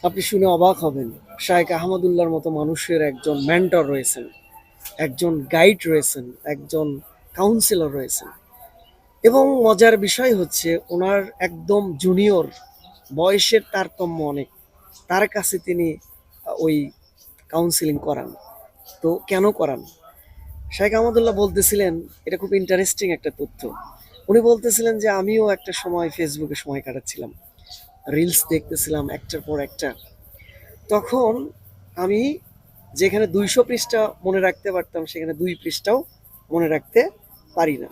আপনি শুনে অবাক হবেন। শায়েখ আহমদুল্লাহর মতো মানুষের একজন মেন্টর রয়েছেন, একজন গাইড রয়েছেন, একজন কাউন্সিলর রয়েছেন। এবং মজার বিষয় হচ্ছে ওনার একদম জুনিয়র, বয়সের তারতম্য অনেক, তার কাছে তিনি ওই কাউন্সিলিং করান। তো কেন করান? শায়েখ আহমদুল্লাহ বলতেছিলেন, এটা খুব ইন্টারেস্টিং একটা তথ্য। উনি বলতেছিলেন যে আমিও একটা সময় ফেসবুকে সময় কাটাচ্ছিলাম, রিলস দেখতেছিলাম একটার পর একটা। তখন আমি যেখানে 200 পৃষ্ঠা মনে রাখতে পারতাম সেখানে 2 পৃষ্ঠাও মনে রাখতে পারি না।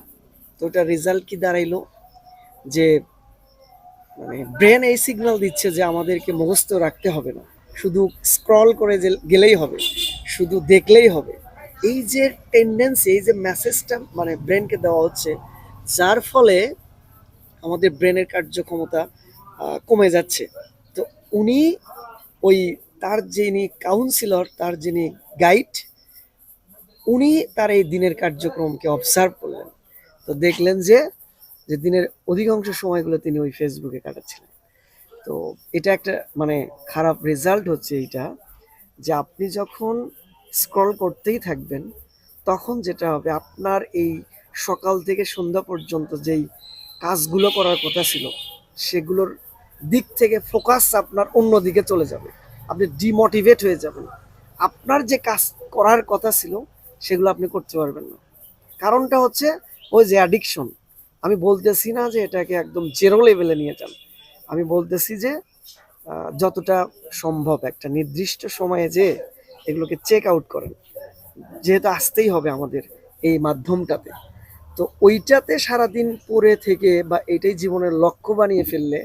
তো ওটার রেজাল্ট কি দাঁড়াইলো? যে মানে ব্রেন এই সিগন্যাল দিচ্ছে যে আমাদেরকে মুখস্থ রাখতে হবে না, শুধু স্ক্রল করে গেলেই হবে, শুধু দেখলেই হবে। এই যে টেন্ডেন্সি, এই যে মেসেজটা মানে ব্রেনকে দেওয়া হচ্ছে, যার ফলে আমাদের ব্রেনের কার্যক্ষমতা কমে যাচ্ছে। তো উনি ওই তার যিনি কাউন্সিলর, তার যিনি গাইড, উনি তার এই দিনের কার্যক্রমকে অবজার্ভ করলেন। তো দেখলেন যে যে দিনের অধিকাংশ সময়গুলো তিনি ওই ফেসবুকে কাটাচ্ছিলেন। তো এটা একটা মানে খারাপ রেজাল্ট হচ্ছে এইটা, যে আপনি যখন স্ক্রল করতেই থাকবেন তখন যেটা হবে, আপনার এই সকাল থেকে সন্ধ্যা পর্যন্ত যেই কাজগুলো করার কথা ছিল সেগুলোর দিক থেকে ফোকাস আপনার অন্য দিকে চলে যাবে। আপনি ডিমোটিভেট হয়ে যাবেন। আপনার যে কাজ করার কথা ছিল সেগুলো আপনি করতে পারবেন না। কারণটা হচ্ছে ওই যে অ্যাডিকশন। আমি বলতেছি না যে এটাকে একদম জেরো লেভেলে নিয়ে যান, আমি বলতেছি যে যতটা সম্ভব একটা নির্দিষ্ট সময়ে যে এগুলোকে চেক আউট করেন, যেহেতু আসতেই হবে আমাদের এই মাধ্যমটাতে। তো ওইটাতে সারাদিন পড়ে থেকে বা এটাই জীবনের লক্ষ্য বানিয়ে ফেললে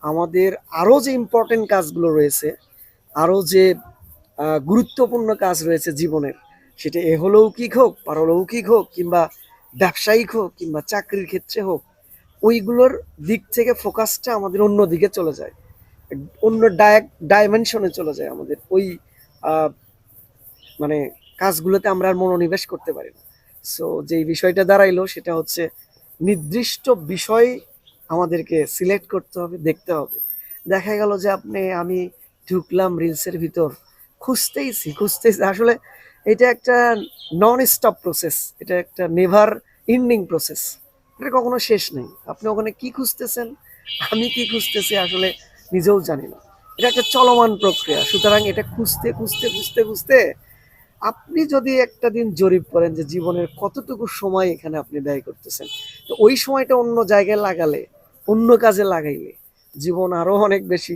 আমাদের আরও যে ইম্পর্টেন্ট কাজগুলো রয়েছে, আরও যে গুরুত্বপূর্ণ কাজ রয়েছে জীবনের, সেটা এহলৌকিক হোক, পারলৌকিক হোক, কিংবা ব্যবসায়িক হোক, কিংবা চাকরির ক্ষেত্রে হোক, ওইগুলোর দিক থেকে ফোকাসটা আমাদের অন্য দিকে চলে যায়, অন্য ডাইমেনশনে চলে যায় আমাদের ওই আহ, মানে কাজগুলোতে আমরা আর মনোনিবেশ করতে পারি না। সো যেই বিষয়টা দাঁড়াইলো সেটা হচ্ছে নির্দিষ্ট বিষয় আমাদেরকে সিলেক্ট করতে হবে, দেখতে হবে। দেখা গেল যে আমি ঢুকলাম রিলসের ভিতর, খুঁজতেইছি আসলে এটা একটা নন স্টপ প্রসেস, এটা একটা নেভার এন্ডিং প্রসেস, এটা কখনো শেষ নেই। আপনি ওখানে কি খুঁজতেছেন, আমি কি খুঁজতেছি আসলে নিজেও জানি না। এটা একটা চলমান প্রক্রিয়া, সুতরাং এটা খুঁজতে খুঁজতে খুঁজতে খুঁজতে আপনি যদি একটা দিন জরিপ করেন যে জীবনের কতটুকু সময় এখানে আপনি ব্যয় করতেছেন, তো ওই সময়টা অন্য জায়গায় লাগালে, অন্য কাজে লাগাইলে জীবন আরো অনেক বেশি